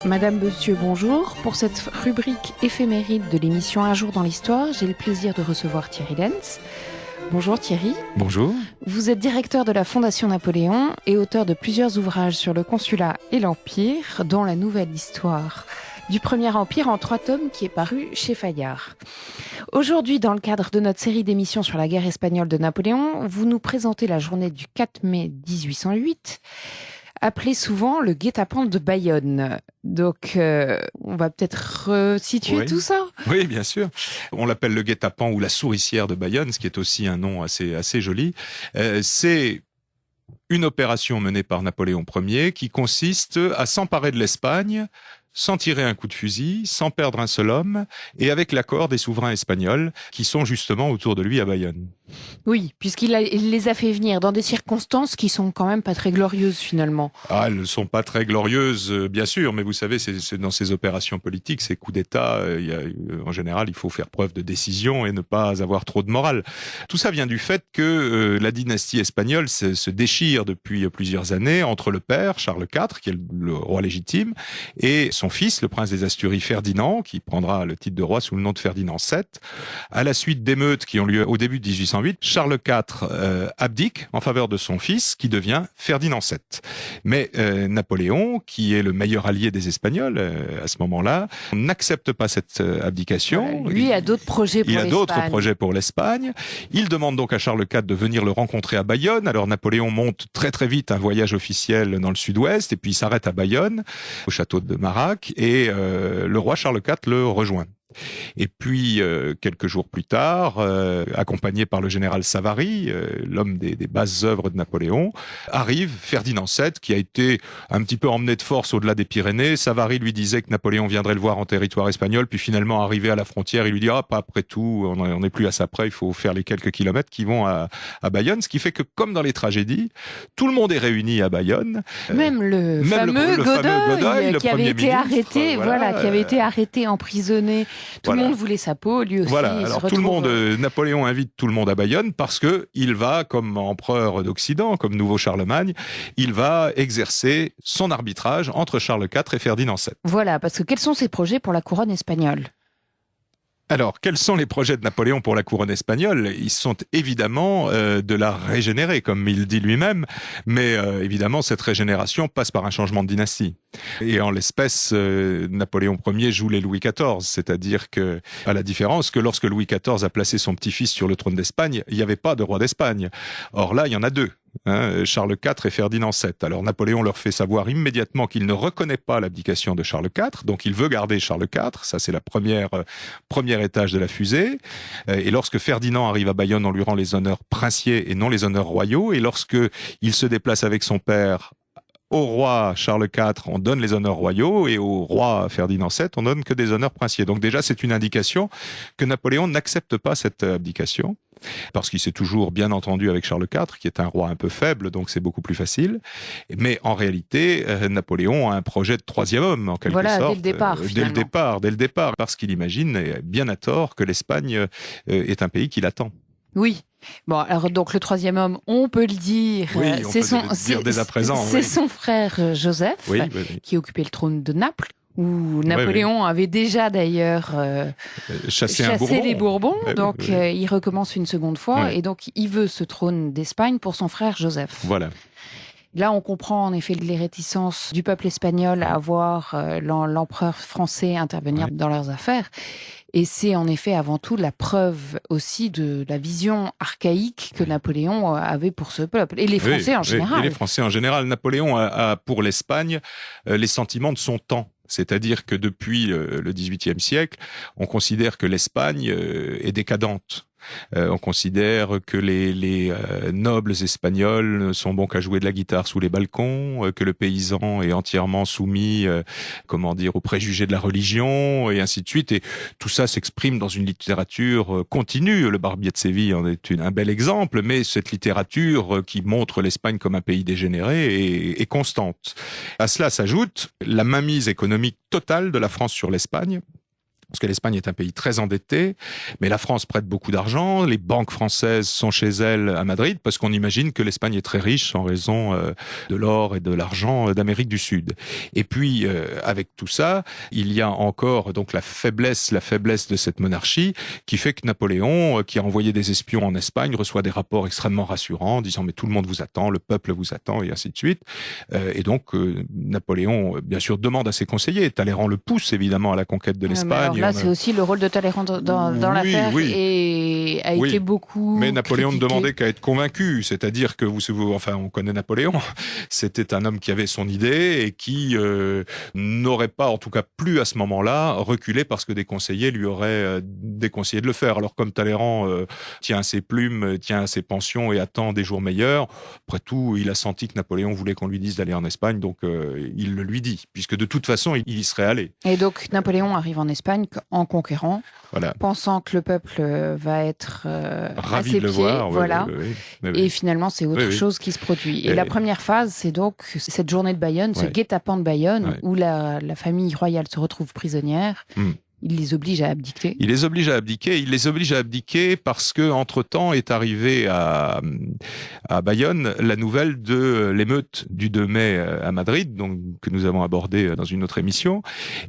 Madame, Monsieur, bonjour. Pour cette rubrique éphéméride de l'émission Un jour dans l'histoire, j'ai le plaisir de recevoir Thierry Lenz. Bonjour Thierry. Bonjour. Vous êtes directeur de la Fondation Napoléon et auteur de plusieurs ouvrages sur le consulat et l'Empire, dont la nouvelle histoire du Premier Empire en 3 tomes qui est paru chez Fayard. Aujourd'hui, dans le cadre de notre série d'émissions sur la guerre espagnole de Napoléon, vous nous présentez la journée du 4 mai 1808, appelée souvent le guet-apens de Bayonne. Donc, on va peut-être resituer tout ça. Oui, bien sûr. On l'appelle le guet-apens ou la souricière de Bayonne, ce qui est aussi un nom assez joli. C'est une opération menée par Napoléon Ier qui consiste à s'emparer de l'Espagne sans tirer un coup de fusil, sans perdre un seul homme, et avec l'accord des souverains espagnols qui sont justement autour de lui à Bayonne. Oui, puisqu'il les a fait venir dans des circonstances qui sont quand même pas très glorieuses finalement. Ah, elles ne sont pas très glorieuses, bien sûr, mais vous savez, c'est dans ces opérations politiques, ces coups d'État, en général, il faut faire preuve de décision et ne pas avoir trop de morale. Tout ça vient du fait que la dynastie espagnole se déchire depuis plusieurs années entre le père, Charles IV, qui est le roi légitime, et son fils, le prince des Asturies, Ferdinand, qui prendra le titre de roi sous le nom de Ferdinand VII. À la suite d'émeutes qui ont lieu au début de 1808, Charles IV abdique en faveur de son fils, qui devient Ferdinand VII. Mais Napoléon, qui est le meilleur allié des Espagnols à ce moment-là, n'accepte pas cette abdication. Lui a d'autres projets pour l'Espagne. Il a d'autres projets pour l'Espagne. Il demande donc à Charles IV de venir le rencontrer à Bayonne. Alors Napoléon monte très très vite un voyage officiel dans le sud-ouest, et puis il s'arrête à Bayonne, au château de Marac, et le roi Charles IV le rejoint. Et puis, quelques jours plus tard, accompagné par le général Savary, l'homme des basses œuvres de Napoléon, arrive Ferdinand VII, qui a été un petit peu emmené de force au-delà des Pyrénées. Savary lui disait que Napoléon viendrait le voir en territoire espagnol, puis finalement, arrivé à la frontière, il lui dit « Ah, pas après tout, on n'est plus à ça près, il faut faire les quelques kilomètres qui vont à Bayonne », ce qui fait que, comme dans les tragédies, tout le monde est réuni à Bayonne. Même le fameux Godoy, qui avait été arrêté, qui avait été arrêté, emprisonné. Tout le monde voulait sa peau, lui aussi. Voilà, alors tout le monde, Napoléon invite tout le monde à Bayonne parce que il va, comme empereur d'Occident, comme nouveau Charlemagne, il va exercer son arbitrage entre Charles IV et Ferdinand VII. Voilà, parce que quels sont ses projets pour la couronne espagnole ? Alors, quels sont les projets de Napoléon pour la couronne espagnole ? Ils sont évidemment de la régénérer, comme il dit lui-même, mais évidemment, cette régénération passe par un changement de dynastie. Et en l'espèce, Napoléon Ier joue les Louis XIV, c'est-à-dire que, à la différence que lorsque Louis XIV a placé son petit-fils sur le trône d'Espagne, il n'y avait pas de roi d'Espagne. Or là, il y en a deux. Charles IV et Ferdinand VII. Alors Napoléon leur fait savoir immédiatement qu'il ne reconnaît pas l'abdication de Charles IV, donc il veut garder Charles IV, ça c'est la premier étage de la fusée. Et lorsque Ferdinand arrive à Bayonne, on lui rend les honneurs princiers et non les honneurs royaux, et lorsque il se déplace avec son père au roi Charles IV, on donne les honneurs royaux, et au roi Ferdinand VII, on donne que des honneurs princiers. Donc déjà, c'est une indication que Napoléon n'accepte pas cette abdication, parce qu'il s'est toujours bien entendu avec Charles IV, qui est un roi un peu faible, donc c'est beaucoup plus facile. Mais en réalité, Napoléon a un projet de troisième homme, en quelque sorte. Dès le départ, parce qu'il imagine, bien à tort, que l'Espagne est un pays qui l'attend. Oui. Bon, alors donc le troisième homme, on peut le dire, c'est son frère Joseph, qui occupait le trône de Naples, où Napoléon avait déjà d'ailleurs chassé les Bourbons, il recommence une seconde fois, et donc il veut ce trône d'Espagne pour son frère Joseph. Voilà. Là, on comprend en effet les réticences du peuple espagnol à voir l'empereur français intervenir dans leurs affaires. Et c'est en effet avant tout la preuve aussi de la vision archaïque que Napoléon avait pour ce peuple. Et les Français en général. Et les Français en général. Napoléon a pour l'Espagne les sentiments de son temps. C'est-à-dire que depuis le XVIIIe siècle, on considère que l'Espagne est décadente. On considère que les nobles espagnols sont bons qu'à jouer de la guitare sous les balcons, que le paysan est entièrement soumis, aux préjugés de la religion, et ainsi de suite. Et tout ça s'exprime dans une littérature continue. Le Barbier de Séville en est un bel exemple, mais cette littérature qui montre l'Espagne comme un pays dégénéré est constante. À cela s'ajoute la mainmise économique totale de la France sur l'Espagne, parce que l'Espagne est un pays très endetté, mais la France prête beaucoup d'argent, les banques françaises sont chez elles à Madrid, parce qu'on imagine que l'Espagne est très riche en raison de l'or et de l'argent d'Amérique du Sud. Et puis, avec tout ça, il y a encore donc la faiblesse de cette monarchie, qui fait que Napoléon, qui a envoyé des espions en Espagne, reçoit des rapports extrêmement rassurants, disant mais tout le monde vous attend, le peuple vous attend, et ainsi de suite. Et donc, Napoléon, bien sûr, demande à ses conseillers. Talleyrand le pousse évidemment à la conquête de l'Espagne. Là, c'est aussi le rôle de Talleyrand dans l'affaire et a été beaucoup Mais Napoléon critiqué. ne demandait qu'à être convaincu, c'est-à-dire que enfin, on connaît Napoléon, c'était un homme qui avait son idée et qui n'aurait pas, en tout cas plus à ce moment-là, reculé parce que des conseillers lui auraient déconseillé de le faire. Alors comme Talleyrand tient à ses plumes, tient à ses pensions et attend des jours meilleurs, après tout, il a senti que Napoléon voulait qu'on lui dise d'aller en Espagne, donc il le lui dit, puisque de toute façon, il y serait allé. Et donc Napoléon arrive en Espagne en conquérant, voilà, pensant que le peuple va être à ravi ses de le pieds, voir. voilà. Oui. Et finalement, c'est autre chose qui se produit. Et la première phase, c'est donc cette journée de Bayonne, ce guet-apens de Bayonne, où la famille royale se retrouve prisonnière. Il les oblige à abdiquer. Il les oblige à abdiquer parce que, entre-temps, est arrivée à Bayonne la nouvelle de l'émeute du 2 mai à Madrid, donc, que nous avons abordée dans une autre émission.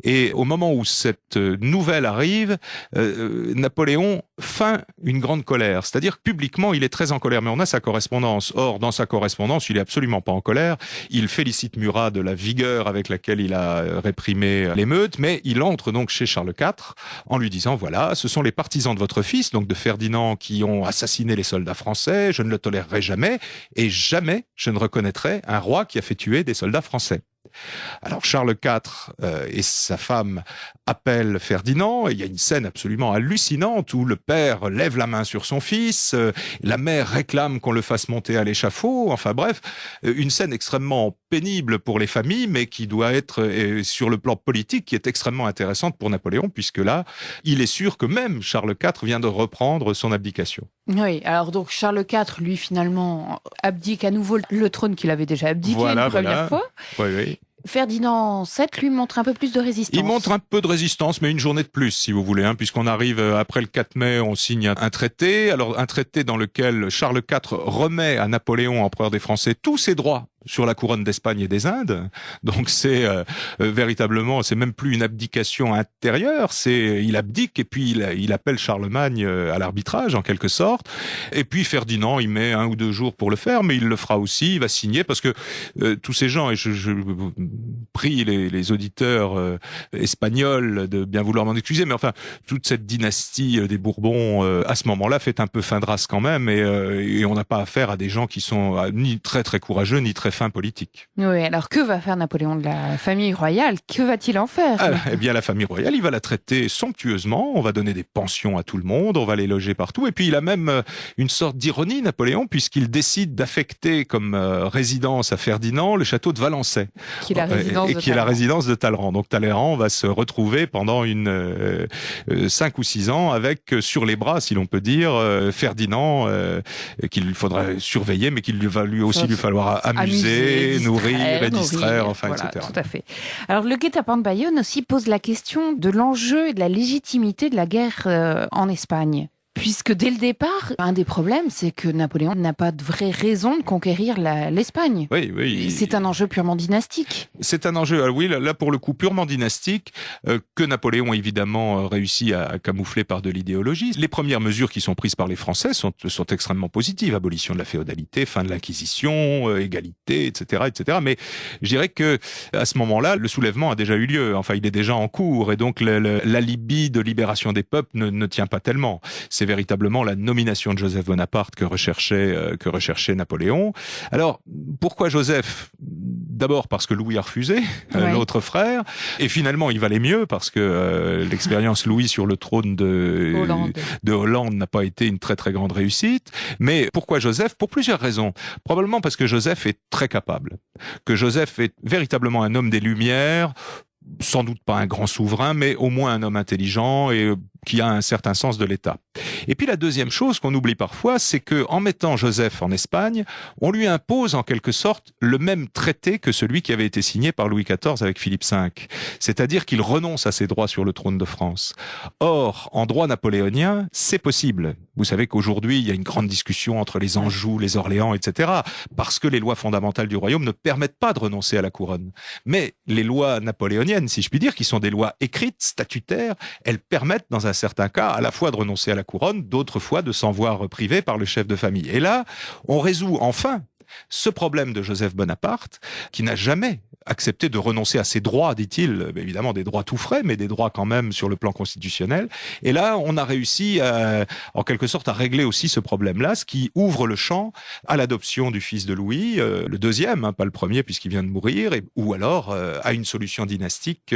Et au moment où cette nouvelle arrive, Napoléon feint une grande colère. C'est-à-dire que publiquement, il est très en colère, mais on a sa correspondance. Or, dans sa correspondance, il est absolument pas en colère. Il félicite Murat de la vigueur avec laquelle il a réprimé l'émeute, mais il entre donc chez Charles IV en lui disant, voilà, ce sont les partisans de votre fils, donc de Ferdinand, qui ont assassiné les soldats français, je ne le tolérerai jamais, et jamais je ne reconnaîtrai un roi qui a fait tuer des soldats français. Alors Charles IV et sa femme appellent Ferdinand, et il y a une scène absolument hallucinante où le père lève la main sur son fils, la mère réclame qu'on le fasse monter à l'échafaud, enfin bref, une scène extrêmement pénible pour les familles, mais qui doit être, sur le plan politique, qui est extrêmement intéressante pour Napoléon, puisque là, il est sûr que même Charles IV vient de reprendre son abdication. Oui, alors donc Charles IV, lui, finalement, abdique à nouveau le trône qu'il avait déjà abdiqué une première fois. Oui. Ferdinand VII, lui, montre un peu plus de résistance. Il montre un peu de résistance, mais une journée de plus, si vous voulez, puisqu'on arrive après le 4 mai, on signe un traité. Alors, un traité dans lequel Charles IV remet à Napoléon, empereur des Français, tous ses droits sur la couronne d'Espagne et des Indes. Donc c'est véritablement, c'est même plus une abdication intérieure, c'est il abdique et puis il appelle Charlemagne à l'arbitrage en quelque sorte. Et puis Ferdinand, il met 1 ou 2 jours pour le faire, mais il le fera aussi, il va signer parce que tous ces gens, et je prie les auditeurs espagnols de bien vouloir m'en excuser, mais enfin toute cette dynastie des Bourbons à ce moment-là fait un peu fin de race quand même, et on n'a pas affaire à des gens qui sont ni très très courageux ni très fins politiques. Oui, alors que va faire Napoléon de la famille royale? Que va-t-il en faire? Eh bien, la famille royale, il va la traiter somptueusement, on va donner des pensions à tout le monde, on va les loger partout, et puis il a même une sorte d'ironie, Napoléon, puisqu'il décide d'affecter comme résidence à Ferdinand le château de Valençay, qui est la résidence de Talleyrand. Donc Talleyrand va se retrouver pendant 5 ou 6 ans avec sur les bras, si l'on peut dire, Ferdinand, qu'il faudra surveiller, mais qu'il va lui falloir amuser, nourrir et distraire, enfin, voilà, etc. Tout à fait. Alors, le guet-apens de Bayonne aussi pose la question de l'enjeu et de la légitimité de la guerre en Espagne. Puisque dès le départ, un des problèmes, c'est que Napoléon n'a pas de vraie raison de conquérir l'Espagne. Oui. C'est un enjeu purement dynastique. C'est un enjeu, oui, là pour le coup purement dynastique, que Napoléon évidemment réussit à camoufler par de l'idéologie. Les premières mesures qui sont prises par les Français sont extrêmement positives. Abolition de la féodalité, fin de l'Inquisition, égalité, etc. Mais je dirais que à ce moment-là, le soulèvement a déjà eu lieu. Enfin, il est déjà en cours, et donc l'alibi de libération des peuples ne tient pas tellement. C'est véritablement la nomination de Joseph Bonaparte que recherchait Napoléon. Alors, pourquoi Joseph? D'abord parce que Louis a refusé, l'autre frère, et finalement il valait mieux parce que l'expérience Louis sur le trône de Hollande n'a pas été une très très grande réussite. Mais pourquoi Joseph? Pour plusieurs raisons. Probablement parce que Joseph est très capable, que Joseph est véritablement un homme des Lumières, sans doute pas un grand souverain, mais au moins un homme intelligent et qui a un certain sens de l'État. Et puis la deuxième chose qu'on oublie parfois, c'est que en mettant Joseph en Espagne, on lui impose en quelque sorte le même traité que celui qui avait été signé par Louis XIV avec Philippe V. C'est-à-dire qu'il renonce à ses droits sur le trône de France. Or, en droit napoléonien, c'est possible. Vous savez qu'aujourd'hui, il y a une grande discussion entre les Anjou, les Orléans, etc., parce que les lois fondamentales du royaume ne permettent pas de renoncer à la couronne. Mais les lois napoléoniennes, si je puis dire, qui sont des lois écrites, statutaires, elles permettent, dans un certain cas, à la fois de renoncer à la couronne, d'autres fois de s'en voir privé par le chef de famille. Et là, on résout enfin ce problème de Joseph Bonaparte, qui n'a jamais accepté de renoncer à ses droits, dit-il, évidemment des droits tout frais, mais des droits quand même sur le plan constitutionnel. Et là, on a réussi, en quelque sorte, à régler aussi ce problème-là, ce qui ouvre le champ à l'adoption du fils de Louis, le deuxième, pas le premier puisqu'il vient de mourir, ou alors à une solution dynastique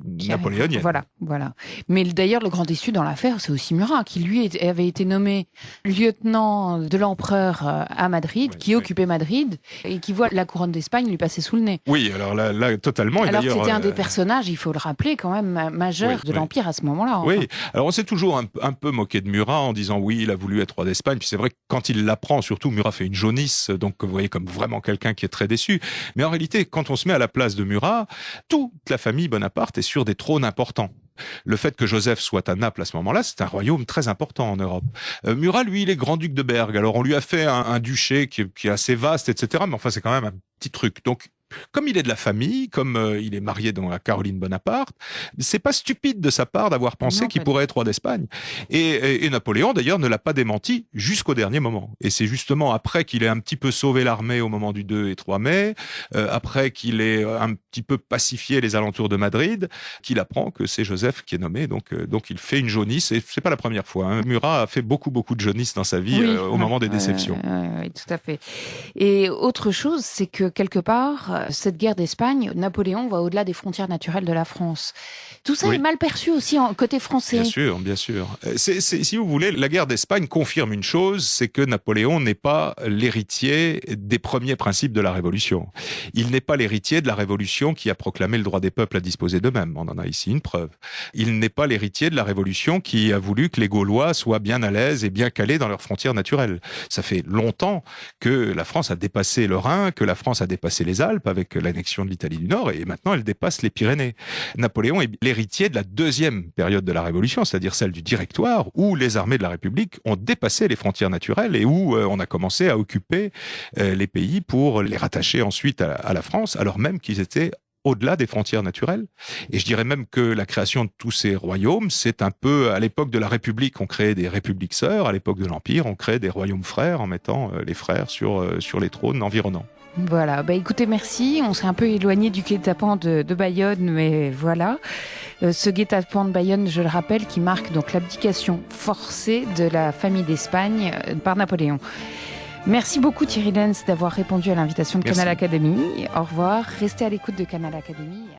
napoléonienne. Voilà. Mais d'ailleurs, le grand déçu dans l'affaire, c'est aussi Murat, qui lui avait été nommé lieutenant de l'empereur à Madrid, qui occupait Madrid, et qui voit la couronne d'Espagne lui passer sous le nez. Oui, alors là totalement. Alors que c'était un des personnages, il faut le rappeler, quand même, majeur de l'Empire à ce moment-là. Enfin. Oui, alors on s'est toujours un peu moqué de Murat en disant oui, il a voulu être roi d'Espagne. Puis c'est vrai que quand il l'apprend, surtout Murat fait une jaunisse, donc vous voyez comme vraiment quelqu'un qui est très déçu. Mais en réalité, quand on se met à la place de Murat, toute la famille Bonaparte est sur des trônes importants. Le fait que Joseph soit à Naples à ce moment-là, c'est un royaume très important en Europe. Murat, lui, il est grand-duc de Bergue. Alors on lui a fait un duché qui est assez vaste, etc. Mais enfin, c'est quand même un petit truc. Donc, comme il est de la famille, comme il est marié donc à Caroline Bonaparte, c'est pas stupide de sa part d'avoir pensé qu'il pourrait être roi d'Espagne. Et Napoléon, d'ailleurs, ne l'a pas démenti jusqu'au dernier moment. Et c'est justement après qu'il ait un petit peu sauvé l'armée au moment du 2 et 3 mai, après qu'il ait un petit peu pacifié les alentours de Madrid, qu'il apprend que c'est Joseph qui est nommé. Donc il fait une jaunisse, et c'est pas la première fois. Hein. Murat a fait beaucoup de jaunisses dans sa vie au moment des déceptions. Oui, tout à fait. Et autre chose, c'est que quelque part, cette guerre d'Espagne, Napoléon va au-delà des frontières naturelles de la France. Tout ça est mal perçu aussi côté français. Bien sûr. Si vous voulez, la guerre d'Espagne confirme une chose, c'est que Napoléon n'est pas l'héritier des premiers principes de la Révolution. Il n'est pas l'héritier de la Révolution qui a proclamé le droit des peuples à disposer d'eux-mêmes. On en a ici une preuve. Il n'est pas l'héritier de la Révolution qui a voulu que les Gaulois soient bien à l'aise et bien calés dans leurs frontières naturelles. Ça fait longtemps que la France a dépassé le Rhin, que la France a dépassé les Alpes avec l'annexion de l'Italie du Nord, et maintenant elle dépasse les Pyrénées. Napoléon est l'héritier de la deuxième période de la Révolution, c'est-à-dire celle du Directoire, où les armées de la République ont dépassé les frontières naturelles et où on a commencé à occuper les pays pour les rattacher ensuite à la France, alors même qu'ils étaient au-delà des frontières naturelles. Et je dirais même que la création de tous ces royaumes, c'est un peu, à l'époque de la République, on créait des républiques sœurs, à l'époque de l'Empire, on créait des royaumes frères en mettant les frères sur les trônes environnants. Voilà, écoutez, merci. On s'est un peu éloigné du guet-apens de Bayonne, mais voilà. Ce guet-apens de Bayonne, je le rappelle, qui marque donc l'abdication forcée de la famille d'Espagne par Napoléon. Merci beaucoup Thierry Lenz d'avoir répondu à l'invitation de Canal Académie. Au revoir, restez à l'écoute de Canal Académie.